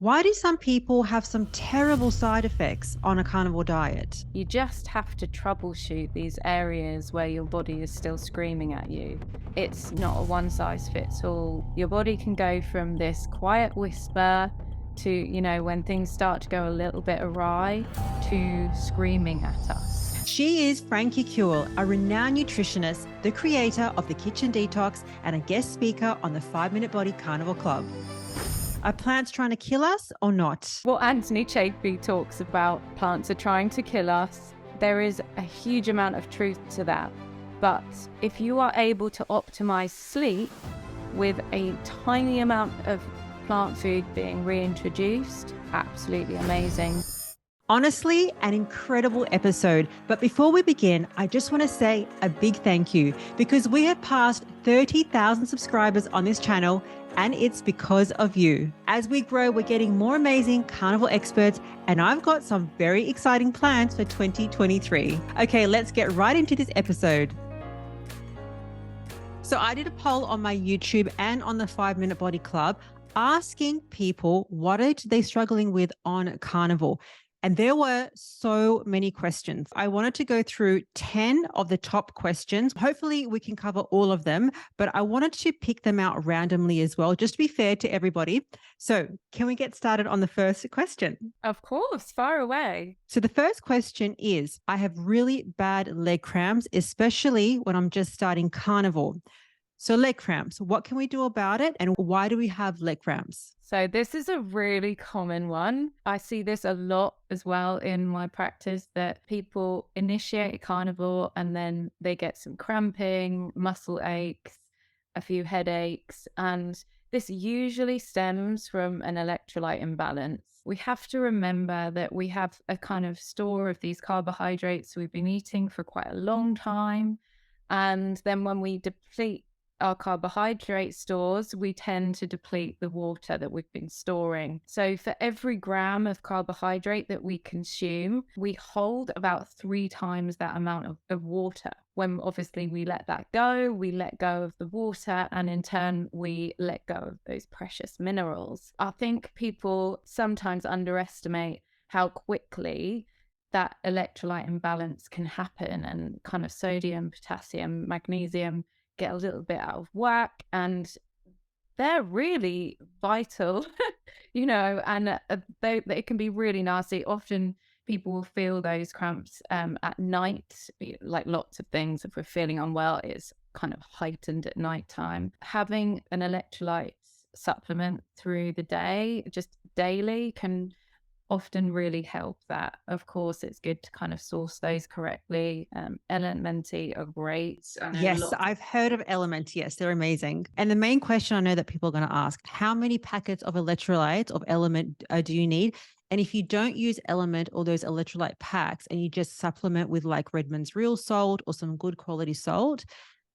Why do some people have some terrible side effects on a carnivore diet? You just have to troubleshoot these areas where your body is still screaming at you. It's not a one size fits all. Your body can go from this quiet whisper to, when things start to go a little bit awry, to screaming at us. She is Frankie, a renowned nutritionist, the creator of the Kitchen Detox, and a guest speaker on the 5 Minute Body Carnivore Club. Are plants trying to kill us or not? Well, Anthony Chafee talks about plants are trying to kill us. There is a huge amount of truth to that. But if you are able to optimize sleep with a tiny amount of plant food being reintroduced, absolutely amazing. Honestly, an incredible episode. But before we begin, I just want to say a big thank you because we have passed 30,000 subscribers on this channel, and it's because of you. As we grow, we're getting more amazing carnivore experts, and I've got some very exciting plans for 2023. Okay, let's get right into this episode. So I did a poll on my YouTube and on the 5 Minute Body Club asking people what are they struggling with on carnivore. And there were so many questions. I wanted to go through 10 of the top questions. Hopefully we can cover all of them, but I wanted to pick them out randomly as well, just to be fair to everybody. So can we get started on the first question? Of course, far away. So the first question is, I have really bad leg cramps, especially when I'm just starting carnivore. So leg cramps, what can we do about it? And why do we have leg cramps? So this is a really common one. I see this a lot as well in my practice, that people initiate carnivore and then they get some cramping, muscle aches, a few headaches, and this usually stems from an electrolyte imbalance. We have to remember that we have a kind of store of these carbohydrates we've been eating for quite a long time. And then when we deplete our carbohydrate stores, we tend to deplete the water that we've been storing. So for every gram of carbohydrate that we consume, we hold about 3 times that amount of water. When obviously we let that go, we let go of the water, and in turn, we let go of those precious minerals. I think people sometimes underestimate how quickly that electrolyte imbalance can happen, and kind of sodium, potassium, magnesium get a little bit out of whack, and they're really vital, and they can be really nasty. Often people will feel those cramps at night, like lots of things. If we're feeling unwell, it's kind of heightened at nighttime. Having an electrolyte supplement through the day, just daily, can often really help that. Of course, it's good to kind of source those correctly. Elementi are great. Yes, I've heard of Element. Yes, they're amazing. And the main question I know that people are going to ask, how many packets of electrolytes of Element do you need? And if you don't use Element or those electrolyte packs and you just supplement with like Redmond's real salt or some good quality salt,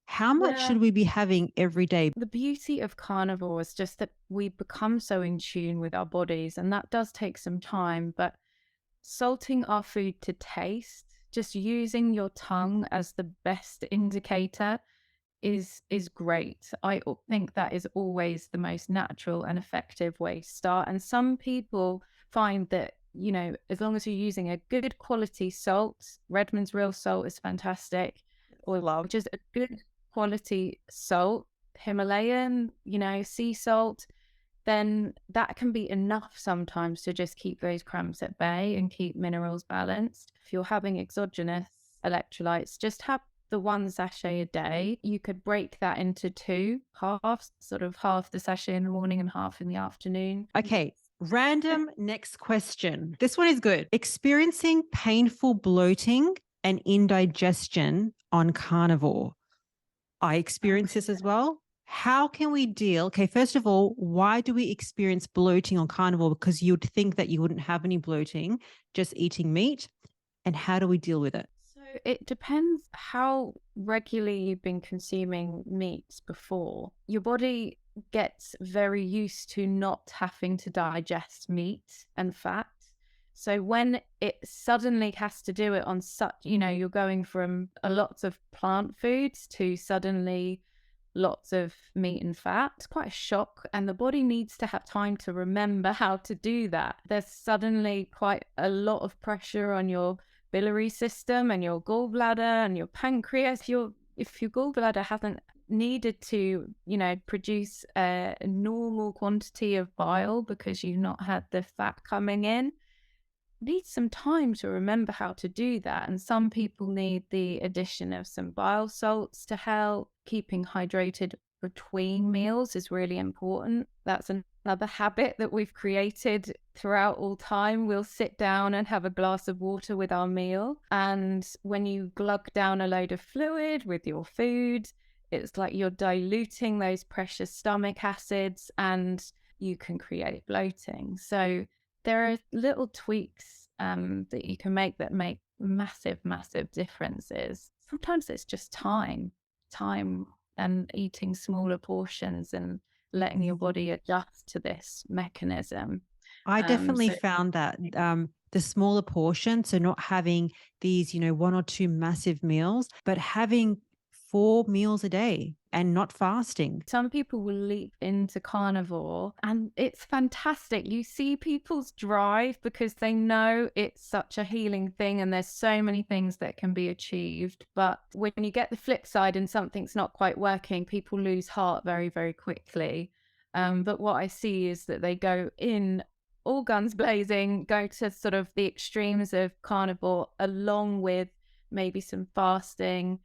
how much should we be having every day? The beauty of carnivore is just that we become so in tune with our bodies, and that does take some time. But salting our food to taste, just using your tongue as the best indicator, is great. I think that is always the most natural and effective way to start. And some people find that, as long as you're using a good quality salt, Redmond's real salt is fantastic, or just a good quality salt, Himalayan, sea salt, then that can be enough sometimes to just keep those cramps at bay and keep minerals balanced. If you're having exogenous electrolytes, just have the 1 sachet a day. You could break that into 2 halves, sort of half the sachet in the morning and half in the afternoon. Okay. Random next question. This one is good. Experiencing painful bloating and indigestion on carnivore. I experience this as well. How can we deal? Okay, first of all, why do we experience bloating on carnivore? Because you'd think that you wouldn't have any bloating just eating meat. And how do we deal with it? So it depends how regularly you've been consuming meats before. Your body gets very used to not having to digest meat and fat. So when it suddenly has to do it on such, you're going from a lot of plant foods to suddenly lots of meat and fat. It's quite a shock, and the body needs to have time to remember how to do that. There's suddenly quite a lot of pressure on your biliary system and your gallbladder and your pancreas. If your gallbladder hasn't needed to, produce a normal quantity of bile because you've not had the fat coming in, needs some time to remember how to do that. And some people need the addition of some bile salts to help. Keeping hydrated between meals is really important. That's another habit that we've created throughout all time. We'll sit down and have a glass of water with our meal. And when you glug down a load of fluid with your food, it's like you're diluting those precious stomach acids and you can create bloating. So there are little tweaks that you can make that make massive, massive differences. Sometimes it's just time and eating smaller portions and letting your body adjust to this mechanism. I definitely found that the smaller portion, so not having these, 1 or 2 massive meals, but having 4 meals a day and not fasting. Some people will leap into carnivore and it's fantastic. You see people's drive because they know it's such a healing thing and there's so many things that can be achieved. But when you get the flip side and something's not quite working, people lose heart very, very quickly. But what I see is that they go in all guns blazing, go to sort of the extremes of carnivore along with maybe some fasting,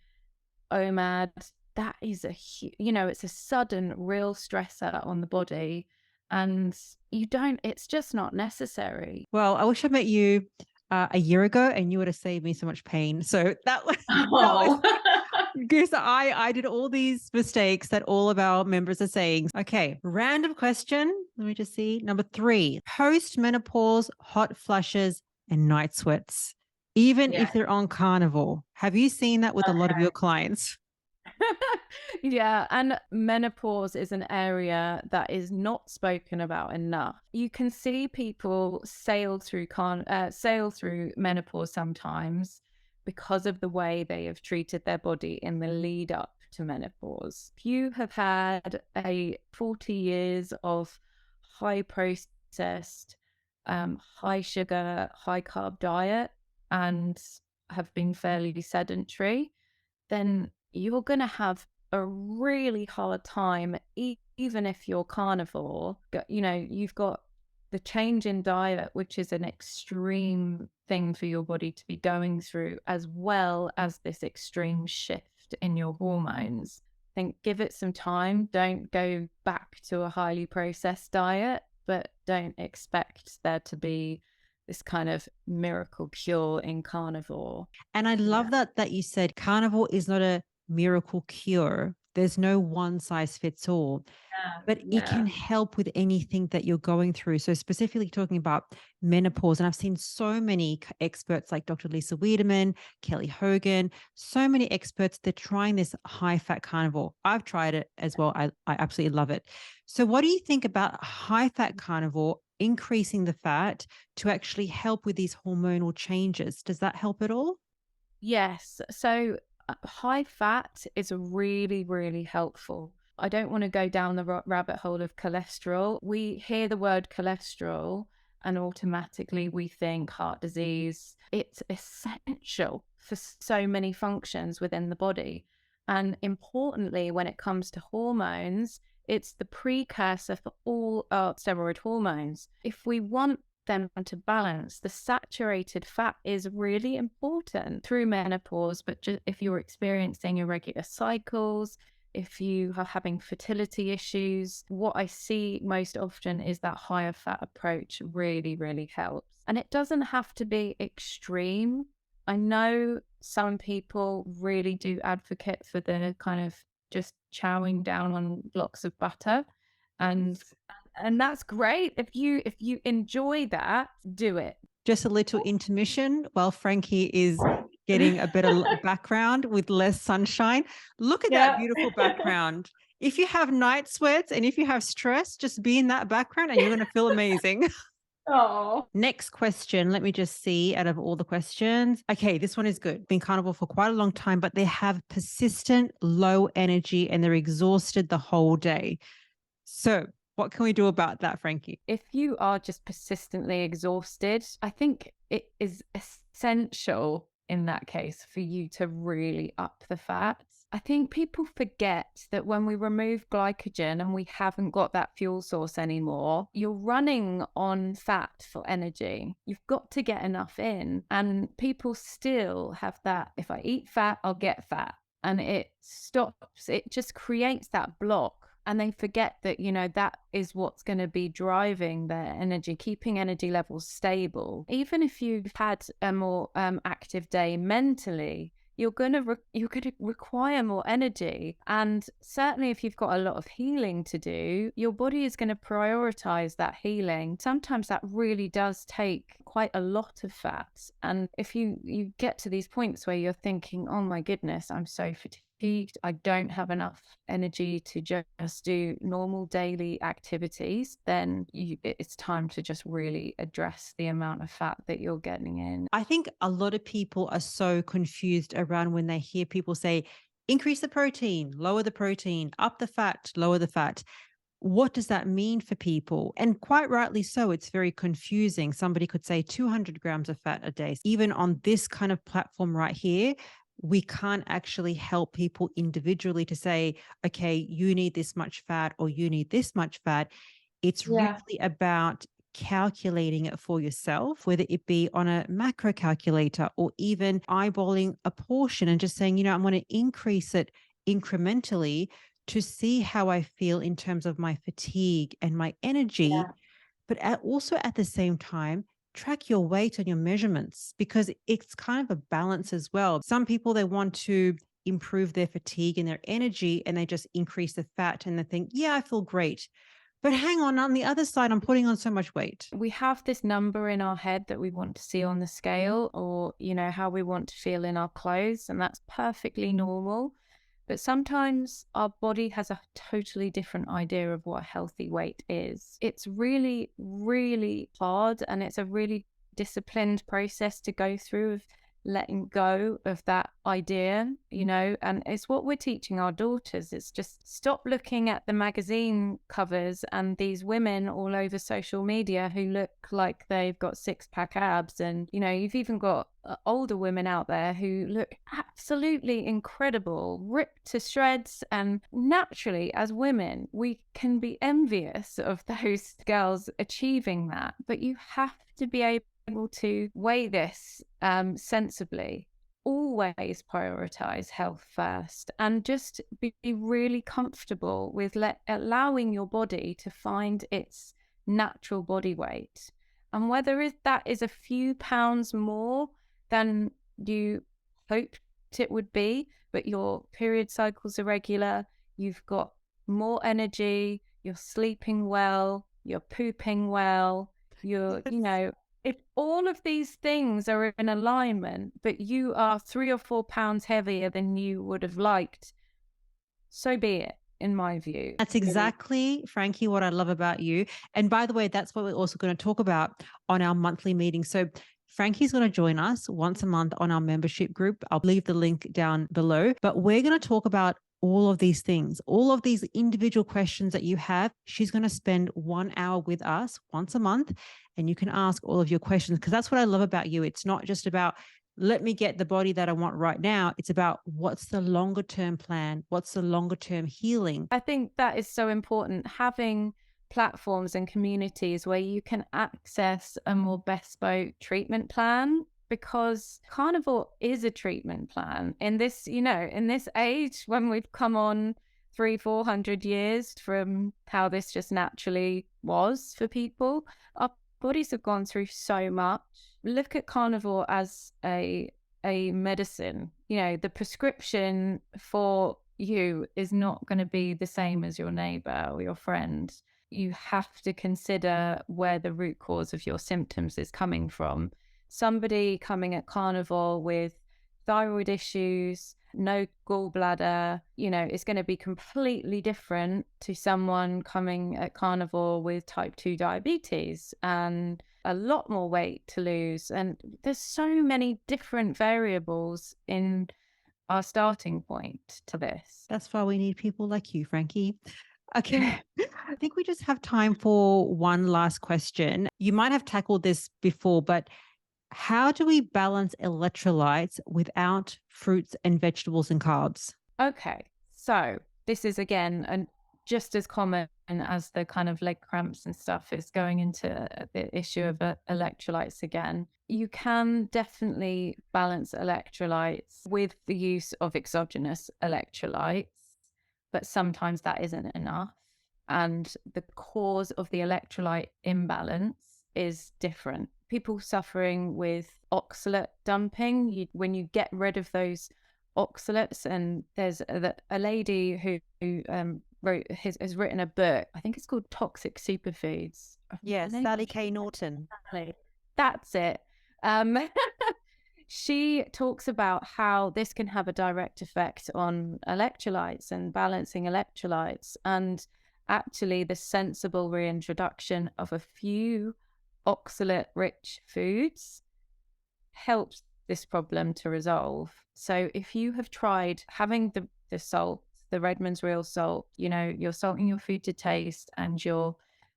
OMAD. That is it's a sudden real stressor on the body, and it's just not necessary. Well, I wish I met you a year ago and you would have saved me so much pain. So that was, Oh. because I did all these mistakes that all of our members are saying. Okay, random question. Let me just see. Number 3, post-menopause, hot flushes and night sweats, even if they're on carnivore. Have you seen that with a lot of your clients? Yeah, and menopause is an area that is not spoken about enough. You can see people sail through menopause sometimes because of the way they have treated their body in the lead up to menopause. If you have had a 40 years of high processed, high sugar, high carb diet and have been fairly sedentary, then you're going to have a really hard time, even if you're carnivore. You've got the change in diet, which is an extreme thing for your body to be going through, as well as this extreme shift in your hormones. I think give it some time. Don't go back to a highly processed diet, but don't expect there to be this kind of miracle cure in carnivore. And I love that you said carnivore is not a miracle cure. There's no one size fits all, but it can help with anything that you're going through. So specifically talking about menopause, and I've seen so many experts like Dr. Lisa Wiedemann, Kelly Hogan, so many experts, they're trying this high fat carnivore. I've tried it as well. I absolutely love it. So what do you think about high fat carnivore increasing the fat to actually help with these hormonal changes? Does that help at all? Yes. So high fat is really, really helpful. I don't want to go down the rabbit hole of cholesterol. We hear the word cholesterol and automatically we think heart disease. It's essential for so many functions within the body. And importantly, when it comes to hormones, it's the precursor for all steroid hormones. If we want them to balance, the saturated fat is really important through menopause, but just if you're experiencing irregular cycles, if you are having fertility issues, what I see most often is that higher fat approach really, really helps. And it doesn't have to be extreme. I know some people really do advocate for the kind of just chowing down on blocks of butter, and that's great. If you enjoy that, do it. Just a little intermission while Frankie is getting a better background with less sunshine. Look at that beautiful background. If you have night sweats and if you have stress, just be in that background and you're going to feel amazing. Oh, Next question. Let me just see out of all the questions. Okay, this one is good. Been carnivore for quite a long time, but they have persistent low energy and they're exhausted the whole day. So, what can we do about that, Frankie? if you are just persistently exhausted, I think it is essential in that case for you to really up the fats. I think people forget that when we remove glycogen and we haven't got that fuel source anymore, you're running on fat for energy. You've got to get enough in. And people still have that, if I eat fat, I'll get fat. And it stops, it just creates that block. And they forget that, that is what's going to be driving their energy, keeping energy levels stable. Even if you've had a more active day mentally, you're going to require more energy. And certainly if you've got a lot of healing to do, your body is going to prioritize that healing. Sometimes that really does take quite a lot of fat. And if you get to these points where you're thinking, oh my goodness, I'm so fatigued, I don't have enough energy to just do normal daily activities, then it's time to just really address the amount of fat that you're getting in. I think a lot of people are so confused around when they hear people say, increase the protein, lower the protein, up the fat, lower the fat. What does that mean for people? And quite rightly so, it's very confusing. Somebody could say 200 grams of fat a day. Even on this kind of platform right here, we can't actually help people individually to say, okay, you need this much fat or you need this much fat. It's Yeah. really about calculating it for yourself, whether it be on a macro calculator or even eyeballing a portion and just saying, I'm going to increase it incrementally to see how I feel in terms of my fatigue and my energy, Yeah. but also at the same time, track your weight and your measurements because it's kind of a balance as well. Some people, they want to improve their fatigue and their energy and they just increase the fat and they think, yeah, I feel great. But hang on the other side, I'm putting on so much weight. We have this number in our head that we want to see on the scale, or, how we want to feel in our clothes, and that's perfectly normal. But sometimes our body has a totally different idea of what a healthy weight is. It's really, really hard, and it's a really disciplined process to go through of letting go of that idea, and it's what we're teaching our daughters. It's just stop looking at the magazine covers and these women all over social media who look like they've got six-pack abs. And, you've even got older women out there who look absolutely incredible, ripped to shreds. And naturally, as women, we can be envious of those girls achieving that. But you have to be able to weigh this sensibly. Always prioritize health first and just be really comfortable with allowing your body to find its natural body weight. And whether that is a few pounds more than you hoped it would be, but your period cycles are regular, you've got more energy, you're sleeping well, you're pooping well, you're, if all of these things are in alignment, but you are 3 or 4 pounds heavier than you would have liked, so be it, in my view. That's exactly, Frankie, what I love about you. And by the way, that's what we're also going to talk about on our monthly meeting. So Frankie's going to join us once a month on our membership group. I'll leave the link down below, but we're going to talk about all of these things, all of these individual questions that you have. She's going to spend 1 hour with us once a month, and you can ask all of your questions because that's what I love about you. It's not just about, let me get the body that I want right now. It's about what's the longer term plan? What's the longer term healing? I think that is so important, having platforms and communities where you can access a more bespoke treatment plan, because carnivore is a treatment plan in this, in this age when we've come on 300-400 years from how this just naturally was for people. Our bodies have gone through so much. Look at carnivore as a medicine. The prescription for you is not going to be the same as your neighbor or your friend. You have to consider where the root cause of your symptoms is coming from. Somebody coming at carnivore with thyroid issues no gallbladder. It's going to be completely different to someone coming at carnivore with type 2 diabetes and a lot more weight to lose. And there's so many different variables in our starting point to this. That's why we need people like you, Frankie. Okay. I think we just have time for one last question. You might have tackled this before, but how do we balance electrolytes without fruits and vegetables and carbs? Okay, so this is again and just as common as the kind of leg cramps and stuff is going into the issue of electrolytes again. You can definitely balance electrolytes with the use of exogenous electrolytes, but sometimes that isn't enough. And the cause of the electrolyte imbalance is different. People suffering with oxalate dumping, when you get rid of those oxalates, and there's a lady who has written a book, I think it's called Toxic Superfoods. Yes, Sally K. Norton. That's it. She talks about how this can have a direct effect on electrolytes and balancing electrolytes, and actually the sensible reintroduction of a few oxalate rich foods helps this problem to resolve. So if you have tried having the salt, the Redmond's real salt, you're salting your food to taste, and you're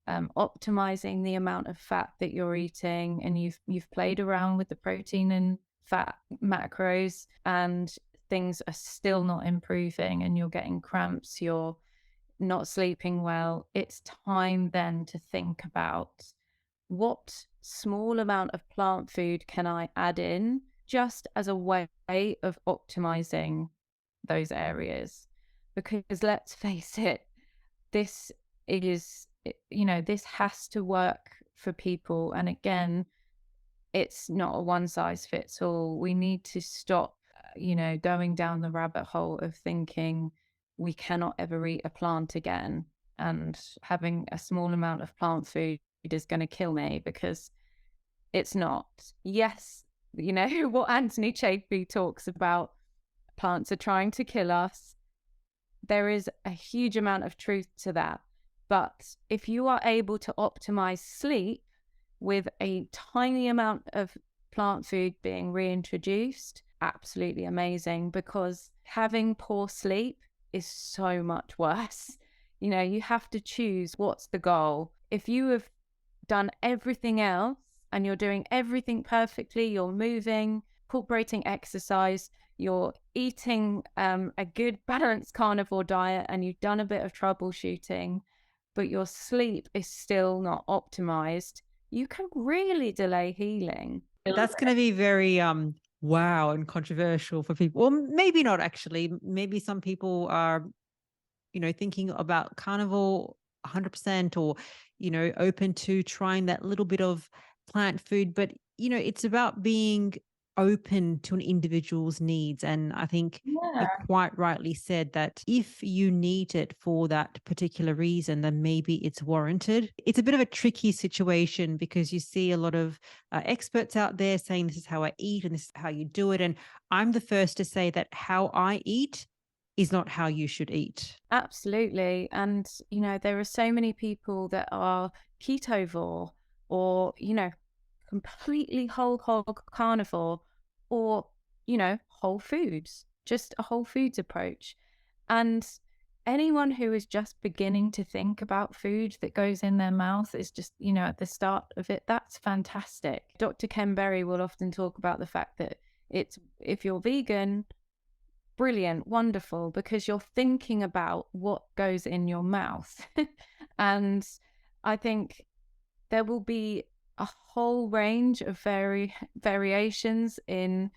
optimizing the amount of fat that you're eating, and you've played around with the protein and fat macros, and things are still not improving, and you're getting cramps, you're not sleeping well, it's time then to think about what small amount of plant food can I add in just as a way of optimizing those areas. Because let's face it, this has to work for people. And again, it's not a one size fits all. We need to stop, going down the rabbit hole of thinking we cannot ever eat a plant again, and having a small amount of plant food is going to kill me, because it's not. Yes, what Anthony Chafee talks about, plants are trying to kill us. There is a huge amount of truth to that. But if you are able to optimize sleep with a tiny amount of plant food being reintroduced, absolutely amazing, because having poor sleep is so much worse. You have to choose what's the goal. If you have done everything else and you're doing everything perfectly, you're moving, incorporating exercise, you're eating a good balanced carnivore diet, and you've done a bit of troubleshooting, but your sleep is still not optimized, you can really delay healing. That's going to be very wow and controversial for people. Or maybe not actually. Maybe some people are, thinking about carnivore 100%, or, open to trying that little bit of plant food. But, it's about being open to an individual's needs. And I think you quite rightly said that if you need it for that particular reason, then maybe it's warranted. It's a bit of a tricky situation, because you see a lot of experts out there saying this is how I eat and this is how you do it. And I'm the first to say that how I eat is not how you should eat. Absolutely. And, there are so many people that are ketovore, or, completely whole hog carnivore, or, whole foods, just a whole foods approach. And anyone who is just beginning to think about food that goes in their mouth is just, at the start of it, that's fantastic. Dr. Ken Berry will often talk about the fact that if you're vegan, brilliant, wonderful, because you're thinking about what goes in your mouth. And I think there will be a whole range of variations in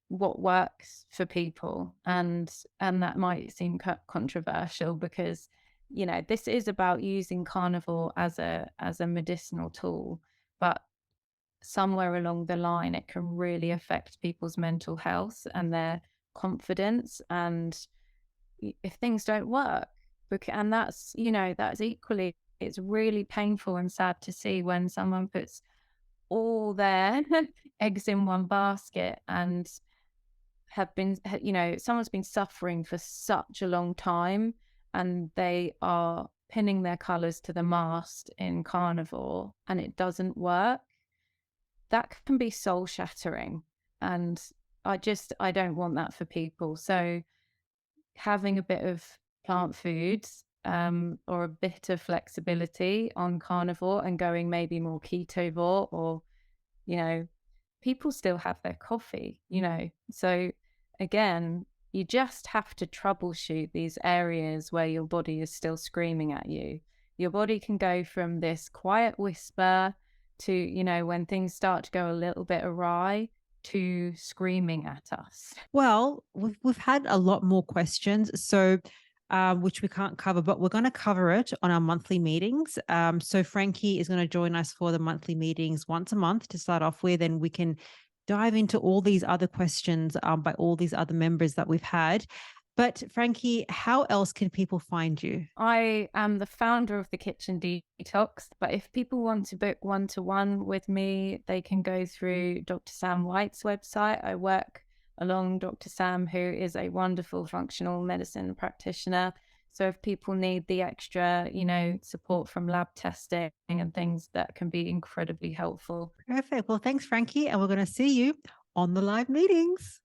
what works for people, and that might seem controversial, because this is about using carnivore as a medicinal tool, but somewhere along the line it can really affect people's mental health and their confidence, and if things don't work, and that's equally, it's really painful and sad to see when someone puts all their eggs in one basket and have been, someone's been suffering for such a long time and they are pinning their colors to the mast in carnivore and it doesn't work, that can be soul shattering. And I don't want that for people. So having a bit of plant foods, or a bit of flexibility on carnivore and going maybe more ketovore, or, people still have their coffee, So again, you just have to troubleshoot these areas where your body is still screaming at you. Your body can go from this quiet whisper to, when things start to go a little bit awry, to screaming at us. Well, we've had a lot more questions, so which we can't cover, but we're going to cover it on our monthly meetings. So Frankie is going to join us for the monthly meetings once a month to start off with, and we can dive into all these other questions by all these other members that we've had. But Frankie, how else can people find you? I am the founder of the Kitchen Detox, but if people want to book one-to-one with me, they can go through Dr. Sam White's website. I work along Dr. Sam, who is a wonderful functional medicine practitioner. So if people need the extra, support from lab testing and things, that can be incredibly helpful. Perfect. Well, thanks, Frankie. And we're going to see you on the live meetings.